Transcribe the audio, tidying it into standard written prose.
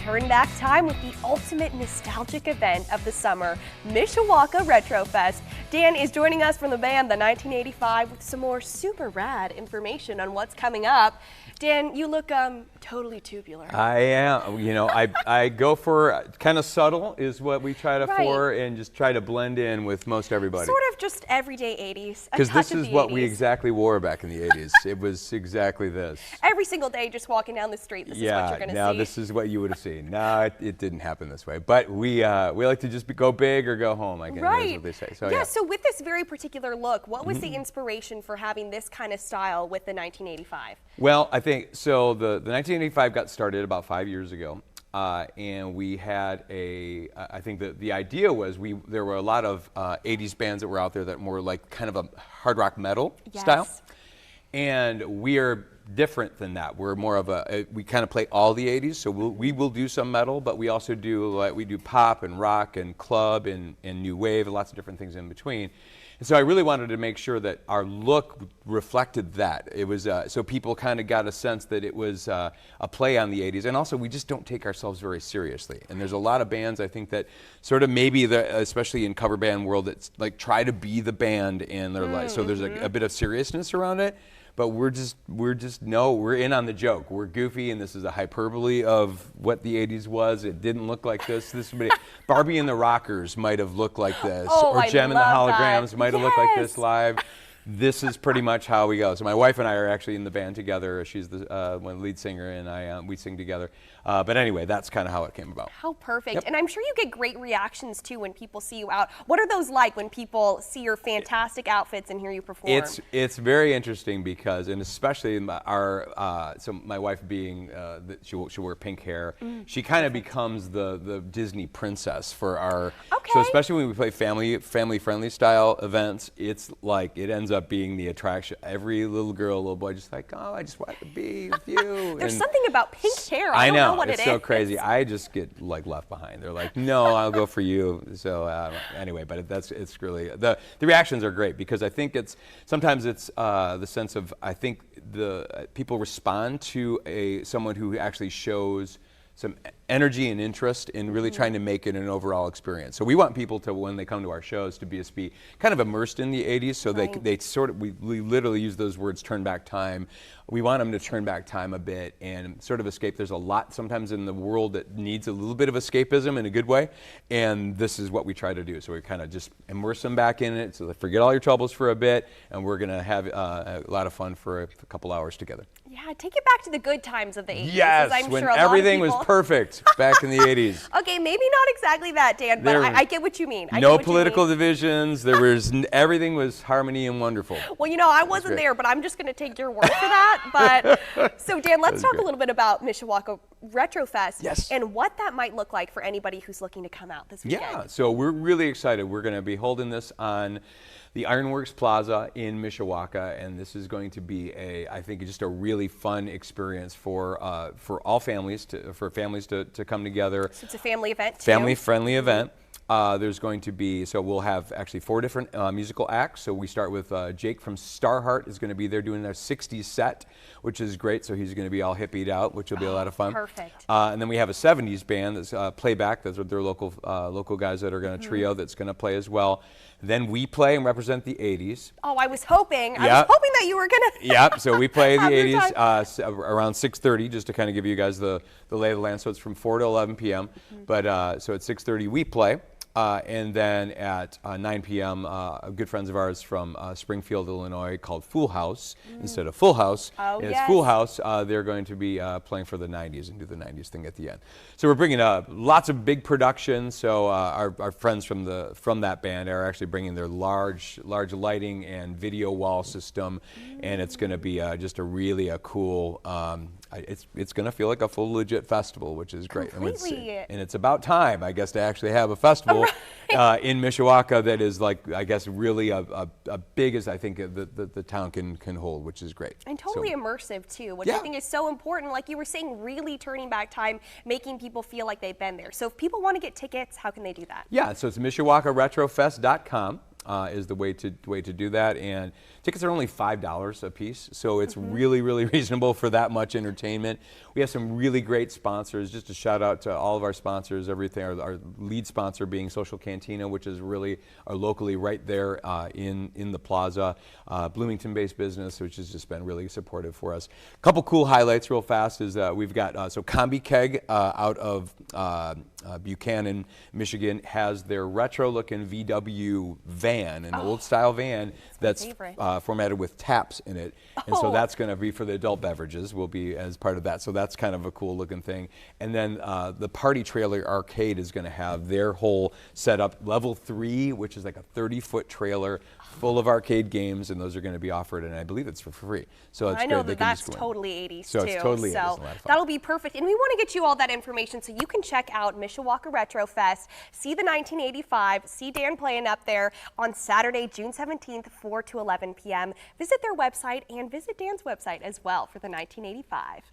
Turn back time with the ultimate nostalgic event of the summer, Mishawaka Retro Fest. Dan is joining us from the band The 1985 with some more super rad information on what's coming up. Dan, you look totally tubular. I am. You know, I go for kind of subtle is what we try to for, and just try to blend in with most everybody. Sort of just everyday 80s. Because this is what we exactly wore back in the 80s. It was exactly this. Every single day, just walking down the street, this is what you're going to see. Yeah, now this is what you would have seen. No, it didn't happen this way. But we like to just go big or go home, I guess is what they say. So, yeah, so with this very particular look, what was the inspiration for having this kind of style with the 1985? Well, I think, so the 1985 got started about 5 years ago. And we had I think the idea was there were a lot of 80s bands that were out there that were like kind of a hard rock metal style. And we are different than that. We're more of we kind of play all the 80s, so we will do some metal, but we also do we do pop and rock and club and new wave and lots of different things in between. And so I really wanted to make sure that our look reflected that. It was so people kind of got a sense that it was a play on the 80s, and also we just don't take ourselves very seriously. And there's a lot of bands I think that sort of maybe especially in cover band world, that's like try to be the band in their life. So there's a bit of seriousness around it. But we're in on the joke. We're goofy, and this is a hyperbole of what the 80s was. It didn't look like this. Barbie and the Rockers might have looked like this, or Gem and the Holograms might have looked like this live. This is pretty much how we go. So my wife and I are actually in the band together. She's the lead singer, and we sing together. But anyway, that's kind of how it came about. How perfect. And I'm sure you get great reactions, too, when people see you out. What are those like when people see your fantastic outfits and hear you perform? It's very interesting because, and especially so my wife being, she'll wear pink hair, she kind of becomes the Disney princess for our, so especially when we play family-friendly style events, it's like, it ends up being the attraction. Every little girl, little boy, just like, oh, I just want to be with you. There's something about pink hair. I know. What it's so crazy. I just get like left behind. They're like, no, I'll go for you. So anyway, but it's really the reactions are great because I think sometimes it's the sense of, I think the people respond to someone who actually shows some energy and interest in really trying to make it an overall experience. So we want people to, when they come to our shows, to be kind of immersed in the 80s. So they sort of, we literally use those words, turn back time. We want them to turn back time a bit and sort of escape. There's a lot sometimes in the world that needs a little bit of escapism in a good way, and this is what we try to do. So we kind of just immerse them back in it, so they forget all your troubles for a bit, and we're going to have a lot of fun for a couple hours together. Yeah, take it back to the good times of the 80s. Yes, I'm when sure everything was perfect back in the 80s. Okay, maybe not exactly that, Dan, but I get what you mean. No political divisions. Everything was harmony and wonderful. Well, you know, I wasn't there, but I'm just going to take your word for that. But so, Dan, let's talk a little bit about Mishawaka Retro Fest and what that might look like for anybody who's looking to come out this weekend. Yeah, so we're really excited. We're going to be holding this on the Ironworks Plaza in Mishawaka, and this is going to be I think just a really fun experience for all families, for families to come together. So it's a family event, too. Family-friendly event. There's going to be, so we'll have actually 4 different musical acts. So we start with Jake from Starheart is going to be there doing their 60s set, which is great. So he's going to be all hippied out, which will be a lot of fun. Perfect. And then we have a 70s band that's playback. Those are their local guys that are going to trio that's going to play as well. Then we play and represent the 80s. Oh, I was hoping that you were going to. Yep, so we play the 80s around 6:30, just to kind of give you guys the lay of the land. So it's from 4 to 11 p.m. But so at 6:30 we play. And then at 9 p.m., good friends of ours from Springfield, Illinois, called Fool House instead of Full House. Oh, and it's Fool House. They're going to be playing for the 90s and do the 90s thing at the end. So we're bringing lots of big productions. So our friends from that band are actually bringing their large lighting and video wall system, and it's going to be just a cool. It's going to feel like a full legit festival, which is great. Completely. And it's about time, I guess, to actually have a festival in Mishawaka that is like, I guess, really a big as I think the town can hold, which is great. And totally immersive too, which I think is so important. Like you were saying, really turning back time, making people feel like they've been there. So if people want to get tickets, how can they do that? Yeah, so it's MishawakaRetroFest.com. is the way to do that, and tickets are only $5 a piece, so it's really reasonable for that much entertainment. We have some really great sponsors. Just a shout out to all of our sponsors. Everything, our lead sponsor being Social Cantina, which is really locally right there in the plaza. Bloomington-based business, which has just been really supportive for us. A couple cool highlights real fast is we've got so Combi Keg out of Buchanan, Michigan, has their retro-looking VW van, an old-style van that's formatted with taps in it, and so that's going to be for the adult beverages. Will be as part of that, so that's kind of a cool-looking thing. And then the Party Trailer Arcade is going to have their whole setup, level 3, which is like a 30-foot trailer full of arcade games, and those are going to be offered, and I believe it's for free. So it's I know great. that's totally 80s so too. It's totally so 80s. A lot of fun. That'll be perfect. And we want to get you all that information so you can check out Mishawaka Retro Fest, see the 1985, see Dan playing up there on Saturday, June 17th, 4 to 11 p.m. Visit their website and visit Dan's website as well for the 1985.